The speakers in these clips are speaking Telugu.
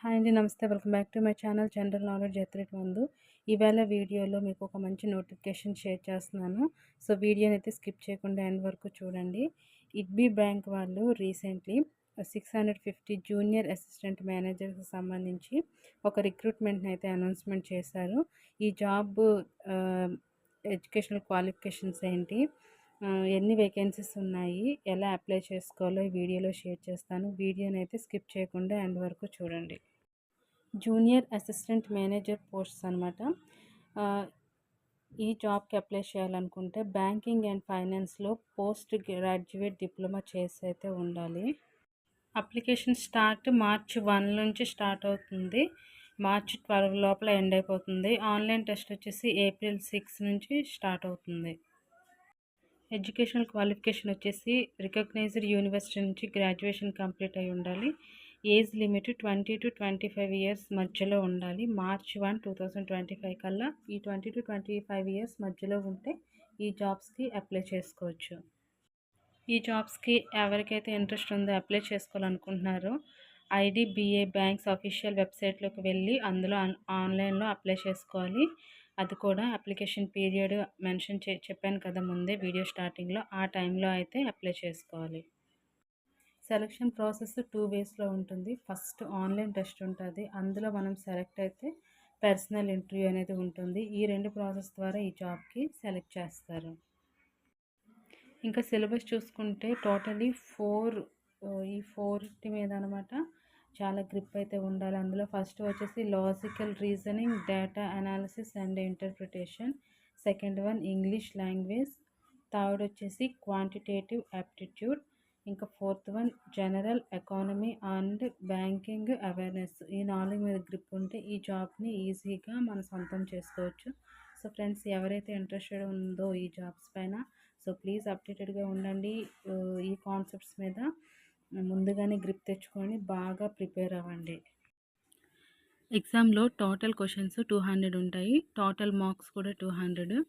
హాయ్ అండి. నమస్తే. Welcome back to my channel general knowledge ఎత్రెట్ మందు. ఇవాళ వీడియోలో మీకు ఒక మంచి నోటిఫికేషన్ షేర్ చేస్తున్నాను. సో వీడియోని అయితే స్కిప్ చేయకుండా ఎండ్ వరకు చూడండి. ఇడ్బీ బ్యాంక్ వాళ్ళు రీసెంట్లీ 650 జూనియర్ అసిస్టెంట్ మేనేజర్కి సంబంధించి ఒక రిక్రూట్మెంట్ని అయితే అనౌన్స్మెంట్ చేశారు. ఈ జాబ్ ఎడ్యుకేషనల్ క్వాలిఫికేషన్స్ ఏంటి, ఎన్ని వేకెన్సీస్ ఉన్నాయి, ఎలా అప్లై చేసుకోవాలో ఈ వీడియోలో షేర్ చేస్తాను. వీడియోని అయితే స్కిప్ చేయకుండా ఎండ్ వరకు చూడండి. జూనియర్ అసిస్టెంట్ మేనేజర్ పోస్ట్స్ అనమాట. ఈ జాబ్కి అప్లై చేయాలనుకుంటే బ్యాంకింగ్ అండ్ ఫైనాన్స్లో పోస్ట్ గ్రాడ్యుయేట్ డిప్లొమా చేసి అయితే ఉండాలి. అప్లికేషన్ స్టార్ట్ March 1 నుంచి స్టార్ట్ అవుతుంది. March 12 లోపల ఎండ్ అయిపోతుంది. ఆన్లైన్ టెస్ట్ వచ్చేసి April 6 నుంచి స్టార్ట్ అవుతుంది. ఎడ్యుకేషనల్ క్వాలిఫికేషన్ వచ్చేసి రికగ్నైజ్డ్ యూనివర్సిటీ నుంచి గ్రాడ్యుయేషన్ కంప్లీట్ అయి ఉండాలి. ఏజ్ లిమిట్ 20 to 25 ఇయర్స్ మధ్యలో ఉండాలి. March 1, 2025 కల్లా ఈ 20 to 25 ఇయర్స్ మధ్యలో ఉంటే ఈ జాబ్స్కి అప్లై చేసుకోవచ్చు. ఈ జాబ్స్కి ఎవరికైతే ఇంట్రెస్ట్ ఉందో అప్లై చేసుకోవాలనుకుంటున్నారో IDBI బ్యాంక్స్ అఫీషియల్ వెబ్సైట్లోకి వెళ్ళి అందులో ఆన్లైన్లో అప్లై చేసుకోవాలి. అది కూడా అప్లికేషన్ పీరియడ్ మెన్షన్ చెప్పాను కదా ముందే వీడియో స్టార్టింగ్లో, ఆ టైంలో అయితే అప్లై చేసుకోవాలి. సెలక్షన్ ప్రాసెస్ 2 వేస్లో ఉంటుంది. ఫస్ట్ ఆన్లైన్ టెస్ట్ ఉంటుంది. అందులో మనం సెలెక్ట్ అయితే పర్సనల్ ఇంటర్వ్యూ అనేది ఉంటుంది. ఈ 2 ప్రాసెస్ ద్వారా ఈ జాబ్కి సెలెక్ట్ చేస్తారు. ఇంకా సిలబస్ చూసుకుంటే టోటలీ 4 మీద అనమాట చాలా గ్రిప్ అయితే ఉండాలి. అందులో ఫస్ట్ వచ్చేసి logical reasoning, data analysis and interpretation. Second one English language. Third వచ్చేసి క్వాంటిటేటివ్ యాప్టిట్యూడ్. ఇంకా fourth one general economy and banking awareness. ఈ 4 మీద గ్రిప్ ఉంటే ఈ జాబ్ని ఈజీగా మనం సొంతం చేసుకోవచ్చు. సో ఫ్రెండ్స్, ఎవరైతే ఇంట్రెస్టెడ్ ఉందో ఈ జాబ్స్ పైన, సో ప్లీజ్ అప్డేటెడ్గా ఉండండి. ఈ కాన్సెప్ట్స్ మీద ముందుగానే గ్రిప్ తెచ్చుకొని బాగా ప్రిపేర్ అవ్వండి. ఎగ్జామ్లో టోటల్ క్వశ్చన్స్ 200 ఉంటాయి. టోటల్ మార్క్స్ కూడా 200.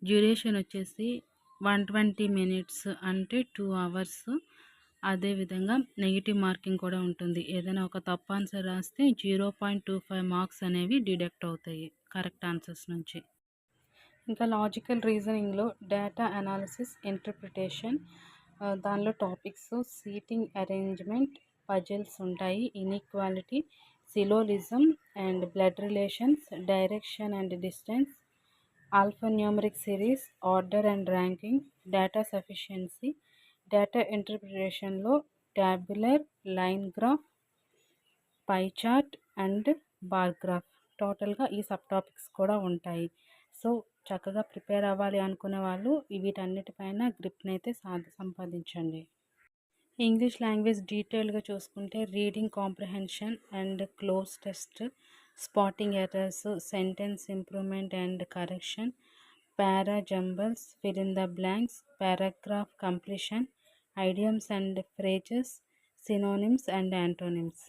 డ్యూరేషన్ వచ్చేసి 120 మినిట్స్ అంటే 2 hours. అదేవిధంగా నెగిటివ్ మార్కింగ్ కూడా ఉంటుంది. ఏదైనా ఒక తప్పు ఆన్సర్ రాస్తే 0.25 మార్క్స్ అనేవి డిడక్ట్ అవుతాయి కరెక్ట్ ఆన్సర్స్ నుంచి. ఇంకా లాజికల్ రీజనింగ్లో డేటా అనాలిసిస్, ఇంటర్ప్రిటేషన్, దానిలో టాపిక్స్ సీటింగ్ అరేంజ్మెంట్, పజిల్స్ ఉంటాయి, inequality, syllogism and blood relations, direction and distance, alphanumeric series, order and ranking, data sufficiency. Data ఇంటర్ప్రిటేషన్లో tabular, line graph, pie chart and bar graph. టోటల్గా ఈ సబ్ టాపిక్స్ కూడా ఉంటాయి. సో చక్కగా ప్రిపేర్ అవ్వాలి అనుకునే వాళ్ళు వీటన్నిటిపైన గ్రిప్ని అయితే సంపాదించండి. ఇంగ్లీష్ లాంగ్వేజ్ డీటెయిల్గా చూసుకుంటే reading comprehension and cloze test, spotting errors, sentence improvement and correction, para jumbles, fill in the blanks, paragraph completion, idioms and phrases, synonyms and antonyms.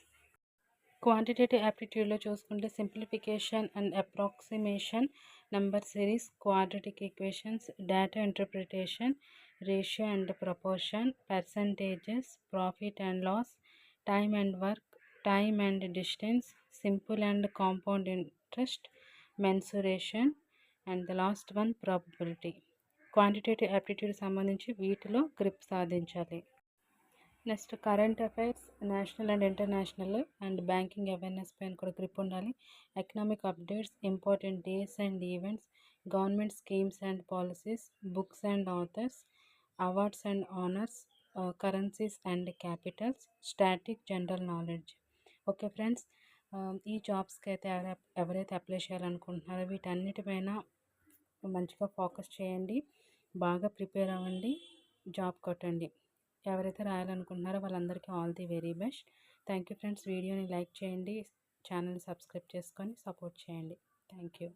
Quantitative యాప్టిట్యూడ్లో చూసుకుంటే simplification and approximation, number series, quadratic equations, data interpretation, ratio and proportion, percentages, profit and loss, time and work, time and distance, simple and compound interest, mensuration and the last one probability. Quantitative aptitude సంబంధించి వీటిలో గ్రిప్ సాధించాలి. Next current affairs, national and international and banking awareness పైన కూడా గ్రిప్ ఉండాలి. Economic updates, important days and events, government schemes and policies, books and authors, awards and honours, currencies and Capitals, static general knowledge. Okay friends, ఈ జాబ్స్కి అయితే ఎవరైతే అప్లై చేయాలనుకుంటున్నారో వీటన్నిటిపైన మంచిగా ఫోకస్ చేయండి, బాగా ప్రిపేర్ అవ్వండి, జాబ్ కొట్టండి. ఎవరైతే రాయాలనుకుంటున్నారో వాళ్ళందరికీ all the very best. Thank you friends. వీడియోని లైక్ చేయండి, ఛానల్ని సబ్స్క్రైబ్ చేసుకొని సపోర్ట్ చేయండి. Thank you.